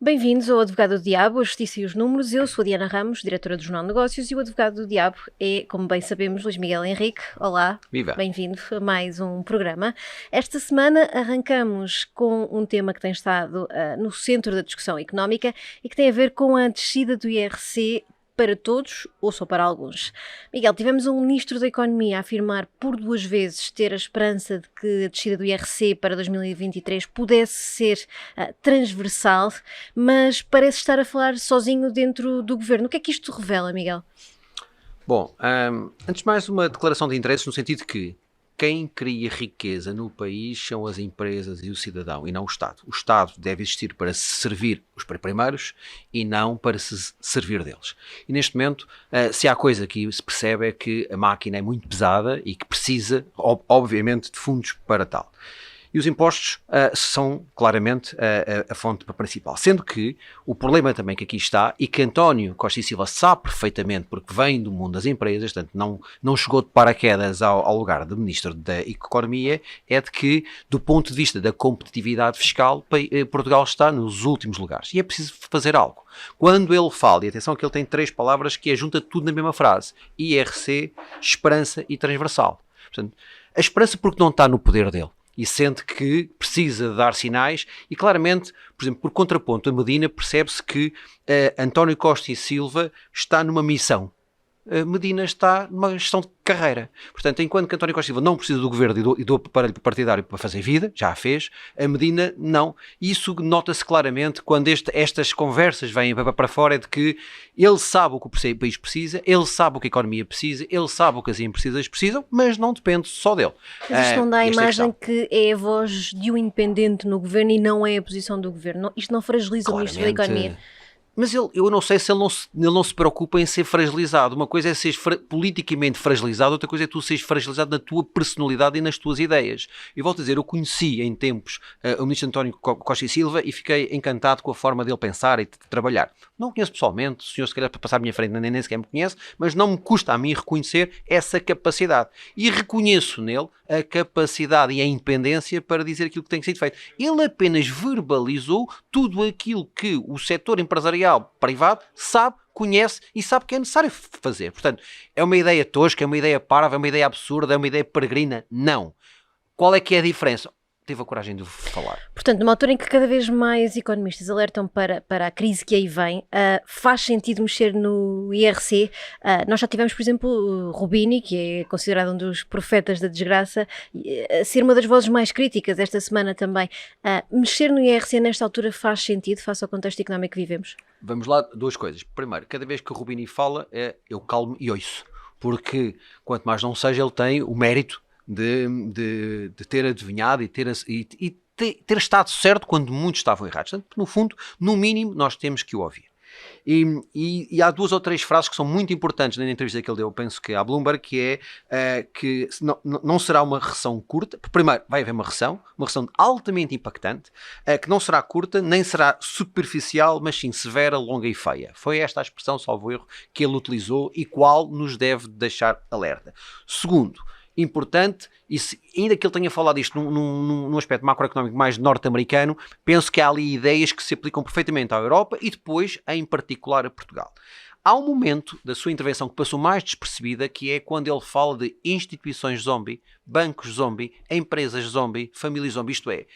Bem-vindos ao Advogado do Diabo, a Justiça e os Números. Eu sou a Diana Ramos, diretora do Jornal de Negócios, e o Advogado do Diabo é, como bem sabemos, Luís Miguel Henrique. Olá, Viva! Bem-vindo a mais um programa. Esta semana arrancamos com um tema que tem estado no centro da discussão económica e que tem a ver com a descida do IRC para todos ou só para alguns. Miguel, tivemos um Ministro da Economia a afirmar por duas vezes ter a esperança de que a descida do IRC para 2023 pudesse ser transversal, mas parece estar a falar sozinho dentro do governo. O que é que isto revela, Miguel? Bom, antes de mais uma declaração de interesses no sentido que quem cria riqueza no país são as empresas e o cidadão e não o Estado. O Estado deve existir para se servir os primeiros e não para se servir deles. E neste momento, se há coisa que se percebe é que a máquina é muito pesada e que precisa, obviamente, de fundos para tal. E os impostos são claramente a fonte principal. Sendo que o problema também que aqui está, e que António Costa e Silva sabe perfeitamente, porque vem do mundo das empresas, portanto não chegou de paraquedas ao lugar de Ministro da Economia, é de que, do ponto de vista da competitividade fiscal, Portugal está nos últimos lugares. E é preciso fazer algo. Quando ele fala, e atenção que ele tem três palavras que junta tudo na mesma frase: IRC, esperança e transversal. Portanto, a esperança porque não está no poder dele. E sente que precisa dar sinais e claramente, por exemplo, por contraponto a Medina, percebe-se que António Costa e Silva está numa missão. Medina está numa gestão de carreira. Portanto, enquanto que António Costa e Silva não precisa do governo e do aparelho partidário para fazer vida, já a fez, a Medina não. Isso nota-se claramente quando estas conversas vêm para fora, é de que ele sabe o que o país precisa, ele sabe o que a economia precisa, ele sabe o que as empresas precisam, mas não depende só dele. Mas isto não dá a imagem que é a voz de um independente no governo e não é a posição do governo. Isto não fragiliza o Ministro da Economia? Mas eu não sei se ele não se preocupa em ser fragilizado. Uma coisa é ser politicamente fragilizado, outra coisa é tu seres fragilizado na tua personalidade e nas tuas ideias. E volto a dizer, eu conheci em tempos o ministro António Costa e Silva e fiquei encantado com a forma dele pensar e de trabalhar. Não o conheço pessoalmente, o senhor se calhar para passar à minha frente nem sequer me conhece, mas não me custa a mim reconhecer essa capacidade. E reconheço nele a capacidade e a independência para dizer aquilo que tem sido feito. Ele apenas verbalizou tudo aquilo que o setor empresarial privado sabe, conhece e sabe que é necessário fazer. Portanto, é uma ideia tosca, é uma ideia parva, é uma ideia absurda, é uma ideia peregrina? Não. Qual é que é a diferença? Teve a coragem de falar. Portanto, numa altura em que cada vez mais economistas alertam para a crise que aí vem, faz sentido mexer no IRC. Nós já tivemos, por exemplo, Rubini, que é considerado um dos profetas da desgraça, a ser uma das vozes mais críticas esta semana também. Mexer no IRC nesta altura faz sentido face ao contexto económico que vivemos? Vamos lá, duas coisas. Primeiro, cada vez que o Rubini fala, eu calmo e ouço. Porque, quanto mais não seja, ele tem o mérito de ter adivinhado e ter estado certo quando muitos estavam errados. Portanto, no fundo, no mínimo, nós temos que o ouvir. E há duas ou três frases que são muito importantes na entrevista que ele deu, eu penso que à Bloomberg, que é que não será uma recessão curta. Primeiro, vai haver uma recessão altamente impactante, que não será curta, nem será superficial, mas sim severa, longa e feia. Foi esta a expressão, salvo erro, que ele utilizou e qual nos deve deixar alerta. Segundo, importante, e ainda que ele tenha falado isto num aspecto macroeconómico mais norte-americano, penso que há ali ideias que se aplicam perfeitamente à Europa e depois, em particular, a Portugal. Há um momento da sua intervenção que passou mais despercebida, que é quando ele fala de instituições zombie, bancos zombie, empresas zombie, famílias zombie, isto é,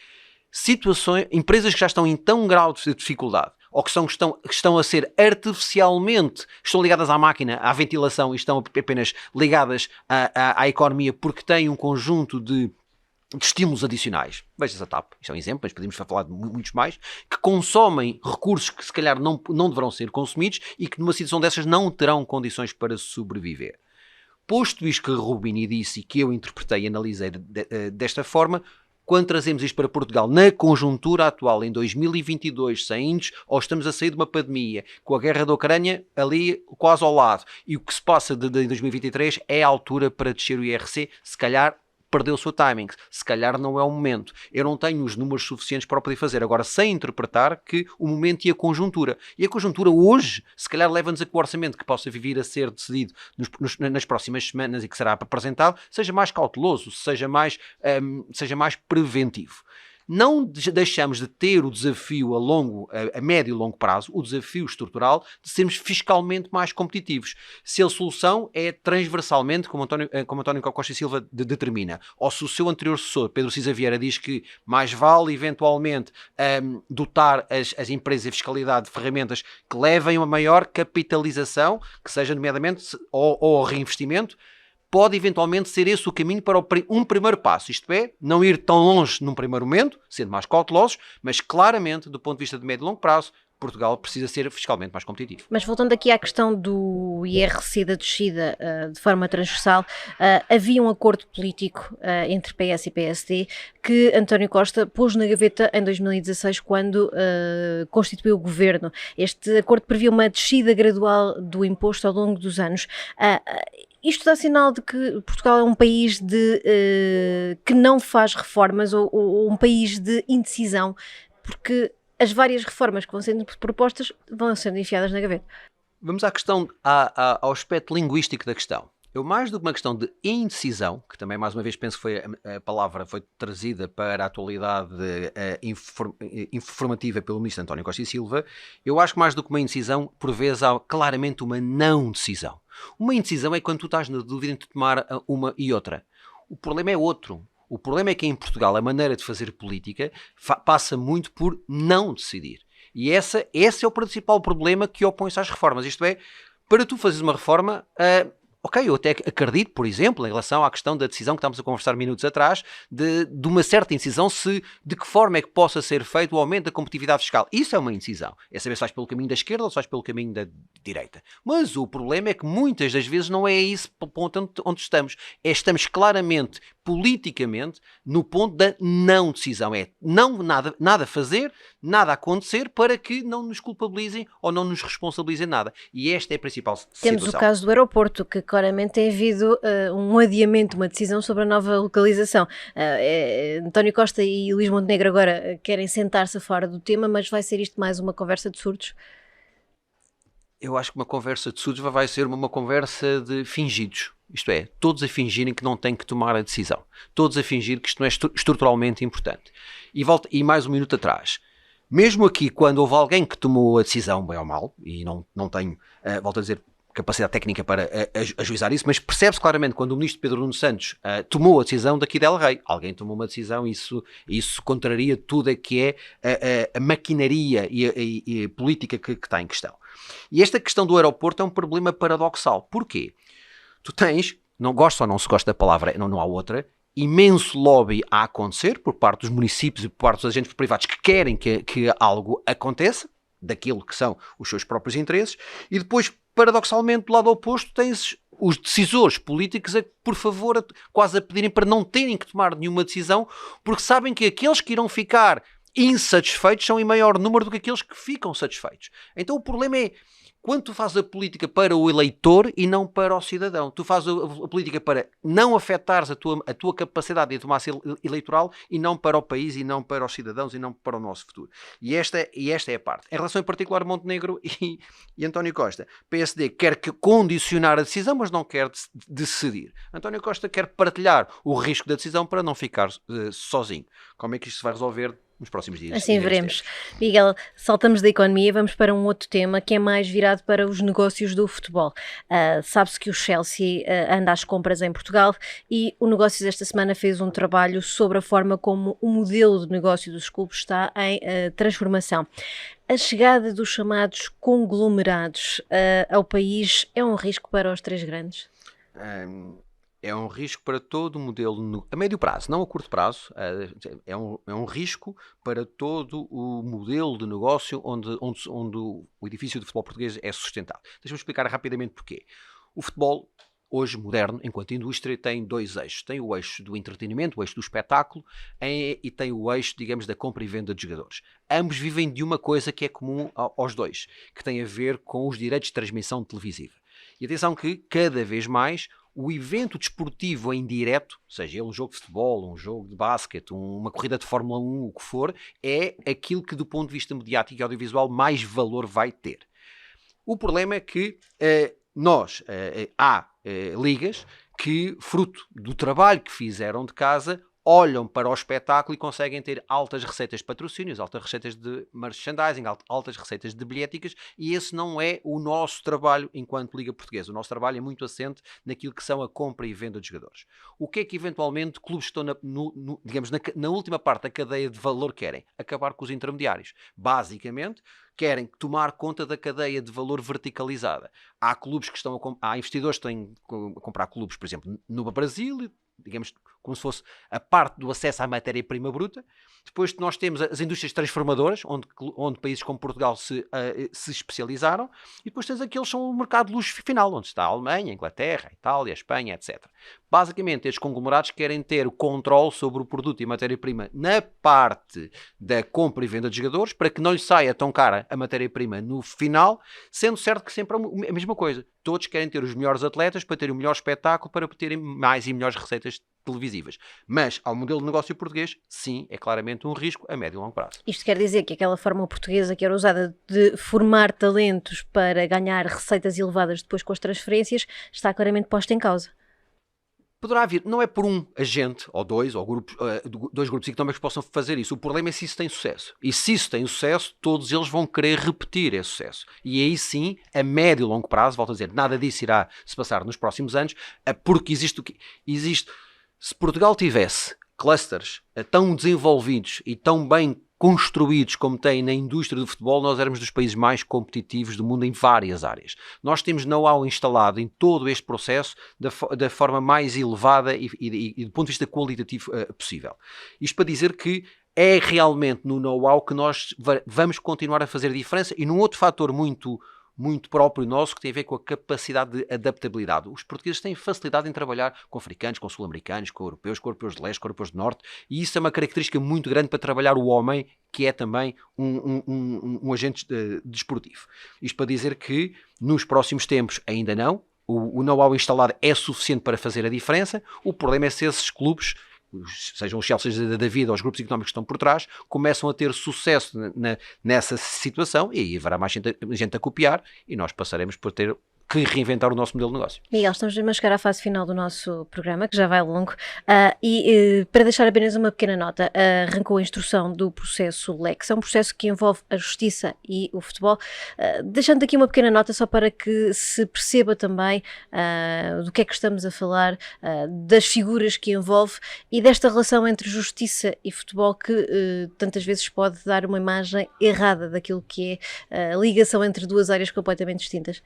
empresas que já estão em tão grau de dificuldade, ou que estão a ser artificialmente, estão ligadas à máquina, à ventilação, e estão apenas ligadas à economia porque têm um conjunto de estímulos adicionais. Veja-se a TAP, isto é um exemplo, mas podemos falar de muitos mais, que consomem recursos que se calhar não deverão ser consumidos e que numa situação dessas não terão condições para sobreviver. Posto isto que Rubini disse e que eu interpretei e analisei desta forma, quando trazemos isto para Portugal, na conjuntura atual, em 2022, saindo, ou estamos a sair de uma pandemia, com a guerra da Ucrânia ali quase ao lado, e o que se passa de 2023 é a altura para descer o IRC, se calhar perdeu o seu timing, se calhar não é o momento. Eu não tenho os números suficientes para o poder fazer. Agora, sem interpretar que o momento e a conjuntura. E a conjuntura hoje, se calhar leva-nos a que o orçamento que possa vir a ser decidido nas próximas semanas e que será apresentado, seja mais cauteloso, seja mais preventivo. não deixamos de ter o desafio a médio e longo prazo, o desafio estrutural de sermos fiscalmente mais competitivos. Se a solução é transversalmente, como António Costa e Silva determina, ou se o seu anterior sucessor, Pedro Cisa Vieira, diz que mais vale eventualmente dotar as empresas e a fiscalidade de ferramentas que levem a uma maior capitalização, que seja nomeadamente ou ao reinvestimento, pode eventualmente ser esse o caminho para um primeiro passo, isto é, não ir tão longe num primeiro momento, sendo mais cautelosos, mas claramente, do ponto de vista de médio e longo prazo, Portugal precisa ser fiscalmente mais competitivo. Mas voltando aqui à questão do IRC da descida de forma transversal, havia um acordo político entre PS e PSD que António Costa pôs na gaveta em 2016 quando constituiu o governo. Este acordo previa uma descida gradual do imposto ao longo dos anos. Isto dá sinal de que Portugal é um país que não faz reformas ou um país de indecisão, porque as várias reformas que vão sendo propostas vão sendo enfiadas na gaveta. Vamos à questão, ao aspecto linguístico da questão. Eu, mais do que uma questão de indecisão, que também mais uma vez penso que foi a palavra foi trazida para a atualidade informativa pelo ministro António Costa e Silva, eu acho que mais do que uma indecisão, por vezes há claramente uma não decisão. Uma indecisão é quando tu estás na dúvida entre tomar uma e outra. O problema é outro. O problema é que em Portugal a maneira de fazer política passa muito por não decidir. E esse é o principal problema que opõe-se às reformas. Isto é, para tu fazeres uma reforma, ok, eu até acredito, por exemplo, em relação à questão da decisão que estávamos a conversar minutos atrás, de uma certa indecisão, de que forma é que possa ser feito o aumento da competitividade fiscal. Isso é uma indecisão. É saber se vais pelo caminho da esquerda ou se vais pelo caminho da direita. Mas o problema é que muitas das vezes não é esse o ponto onde estamos. Estamos claramente, politicamente, no ponto da não decisão. É nada fazer, nada acontecer para que não nos culpabilizem ou não nos responsabilizem nada. E esta é a principal situação. Temos o caso do aeroporto, que claramente tem havido um adiamento, uma decisão sobre a nova localização. António Costa e Luís Montenegro agora querem sentar-se fora do tema, mas vai ser isto mais uma conversa de surdos? Eu acho que uma conversa de surdos vai ser uma conversa de fingidos. Isto é, todos a fingirem que não têm que tomar a decisão. Todos a fingir que isto não é estruturalmente importante. E mais um minuto atrás. Mesmo aqui, quando houve alguém que tomou a decisão, bem ou mal, e não tenho, volto a dizer, capacidade técnica para ajuizar isso, mas percebe-se claramente quando o ministro Pedro Nuno Santos tomou a decisão daqui del Rei. Alguém tomou uma decisão, isso contraria tudo o que é a maquinaria e a política que está em questão. E esta questão do aeroporto é um problema paradoxal. Porquê? Tu tens, não gosto ou não se gosta da palavra, não há outra, imenso lobby a acontecer por parte dos municípios e por parte dos agentes privados que querem que algo aconteça, daquilo que são os seus próprios interesses, e depois, paradoxalmente, do lado oposto, tens os decisores políticos por favor, quase a pedirem para não terem que tomar nenhuma decisão, porque sabem que aqueles que irão ficar insatisfeitos são em maior número do que aqueles que ficam satisfeitos. Então o problema é quando tu fazes a política para o eleitor e não para o cidadão. Tu fazes a política para não afetares a tua capacidade de tomar eleitoral e não para o país e não para os cidadãos e não para o nosso futuro. E esta é a parte. Em relação em particular a Montenegro e António Costa, PSD quer condicionar a decisão, mas não quer decidir. António Costa quer partilhar o risco da decisão para não ficar sozinho. Como é que isto se vai resolver nos próximos dias? Assim veremos. Miguel, saltamos da economia e vamos para um outro tema que é mais virado para os negócios do futebol. Sabe-se que o Chelsea anda às compras em Portugal e o Negócios esta semana fez um trabalho sobre a forma como o modelo de negócio dos clubes está em transformação. A chegada dos chamados conglomerados ao país é um risco para os três grandes? É um risco para todo o modelo, a médio prazo, não a curto prazo, é um risco para todo o modelo de negócio onde o edifício do futebol português é sustentado. Deixa-me explicar rapidamente porquê. O futebol, hoje moderno, enquanto indústria, tem dois eixos. Tem o eixo do entretenimento, o eixo do espetáculo, e tem o eixo, digamos, da compra e venda de jogadores. Ambos vivem de uma coisa que é comum aos dois, que tem a ver com os direitos de transmissão televisiva. E atenção que, cada vez mais, o evento desportivo em direto, seja ele um jogo de futebol, um jogo de basquete, uma corrida de Fórmula 1, o que for, é aquilo que do ponto de vista mediático e audiovisual mais valor vai ter. O problema é que há ligas que, fruto do trabalho que fizeram de casa, olham para o espetáculo e conseguem ter altas receitas de patrocínios, altas receitas de merchandising, altas receitas de bilhéticas, e esse não é o nosso trabalho enquanto Liga Portuguesa. O nosso trabalho é muito assente naquilo que são a compra e venda de jogadores. O que é que eventualmente clubes que estão digamos, na última parte da cadeia de valor querem? Acabar com os intermediários. Basicamente, querem tomar conta da cadeia de valor verticalizada. Há clubes que há investidores que estão a comprar clubes, por exemplo, no Brasil, digamos, como se fosse a parte do acesso à matéria-prima bruta. Depois nós temos as indústrias transformadoras, onde países como Portugal se especializaram, e depois tens aqueles que são o mercado de luxo final, onde está a Alemanha, a Inglaterra, a Itália, a Espanha, etc. Basicamente, estes conglomerados querem ter o controle sobre o produto e matéria-prima na parte da compra e venda de jogadores, para que não lhe saia tão cara a matéria-prima no final, sendo certo que sempre é a mesma coisa. Todos querem ter os melhores atletas para ter o melhor espetáculo, para terem mais e melhores receitas televisivas. Mas, ao modelo de negócio português, sim, é claramente um risco a médio e longo prazo. Isto quer dizer que aquela forma portuguesa que era usada de formar talentos para ganhar receitas elevadas depois com as transferências está claramente posta em causa. Poderá haver, não é por um agente, ou dois grupos económicos que possam fazer isso. O problema é se isso tem sucesso. E se isso tem sucesso, todos eles vão querer repetir esse sucesso. E aí sim, a médio e longo prazo, volto a dizer, nada disso irá se passar nos próximos anos, porque existe. Se Portugal tivesse clusters tão desenvolvidos e tão bem construídos como tem na indústria do futebol, nós éramos dos países mais competitivos do mundo em várias áreas. Nós temos know-how instalado em todo este processo da forma mais elevada e do ponto de vista qualitativo possível. Isto para dizer que é realmente no know-how que nós vamos continuar a fazer diferença, e num outro fator muito próprio nosso, que tem a ver com a capacidade de adaptabilidade. Os portugueses têm facilidade em trabalhar com africanos, com sul-americanos, com europeus de leste, com europeus de norte, e isso é uma característica muito grande para trabalhar o homem, que é também um agente desportivo. Isto para dizer que nos próximos tempos ainda não, o know-how instalado é suficiente para fazer a diferença. O problema é se esses clubes, sejam os Chelsea da vida ou os grupos económicos que estão por trás, começam a ter sucesso nessa situação, e aí haverá mais gente a copiar, e nós passaremos por ter que reinventar o nosso modelo de negócio. Miguel, estamos mesmo a chegar à fase final do nosso programa, que já vai longo, para deixar apenas uma pequena nota, arrancou a instrução do processo Lex, é um processo que envolve a justiça e o futebol, deixando aqui uma pequena nota só para que se perceba também do que é que estamos a falar, das figuras que envolve e desta relação entre justiça e futebol que tantas vezes pode dar uma imagem errada daquilo que é a ligação entre duas áreas completamente distintas.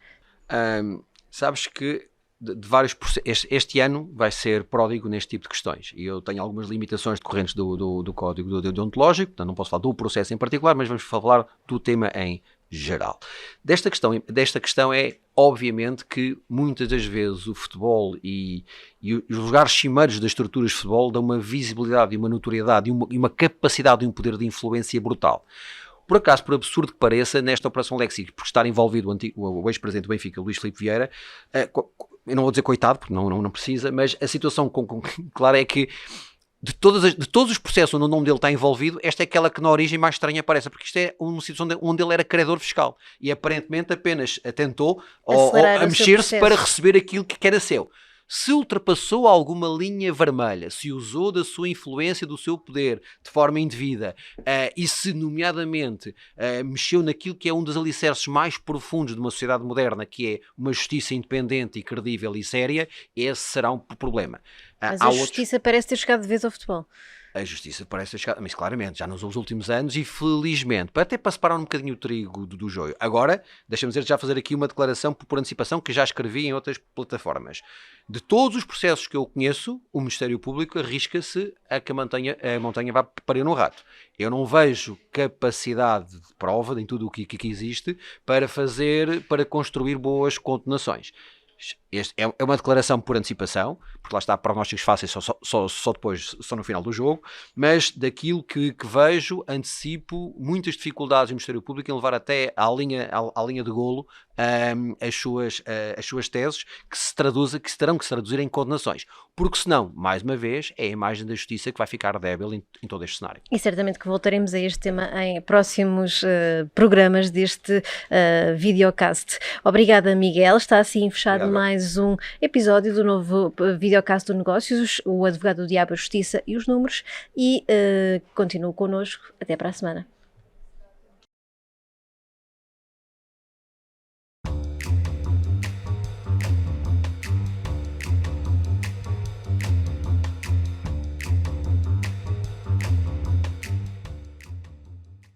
Sabes que de vários este ano vai ser pródigo neste tipo de questões, e eu tenho algumas limitações decorrentes do código deontológico, portanto não posso falar do processo em particular, mas vamos falar do tema em geral. Desta questão é, obviamente, que muitas das vezes o futebol e os lugares cimeiros das estruturas de futebol dão uma visibilidade e uma notoriedade e uma capacidade e um poder de influência brutal. Por acaso, por absurdo que pareça, nesta Operação Lexi, por estar envolvido o ex-presidente do Benfica, Luís Filipe Vieira, eu não vou dizer coitado, porque não precisa, mas a situação clara é que de todos os processos onde o nome dele está envolvido, esta é aquela que na origem mais estranha aparece, porque isto é uma situação onde ele era credor fiscal e aparentemente apenas tentou a mexer-se para receber aquilo que era seu. Se ultrapassou alguma linha vermelha, se usou da sua influência, do seu poder de forma indevida, e se, nomeadamente, mexeu naquilo que é um dos alicerces mais profundos de uma sociedade moderna, que é uma justiça independente e credível e séria, esse será um problema. Mas a justiça parece ter chegado de vez ao futebol. A justiça parece ter chegado, mas claramente, já nos últimos anos, e felizmente, até para separar um bocadinho o trigo do joio. Agora, deixa-me dizer, já fazer aqui uma declaração por antecipação que já escrevi em outras plataformas. De todos os processos que eu conheço, o Ministério Público arrisca-se a que a montanha vá parir no rato. Eu não vejo capacidade de prova em tudo o que existe para construir boas condenações. Este é uma declaração por antecipação, porque lá está, prognósticos fáceis só no final do jogo, mas daquilo que vejo, antecipo muitas dificuldades do Ministério Público em levar até à linha de golo as suas teses, que terão que se traduzir em condenações, porque senão, mais uma vez, é a imagem da justiça que vai ficar débil em todo este cenário. E certamente que voltaremos a este tema em próximos programas deste videocast. Obrigada, Miguel. Está assim fechado mais um episódio do novo videocast do Negócios, o Advogado do Diabo, a Justiça e os Números, e continuo connosco. Até para a semana.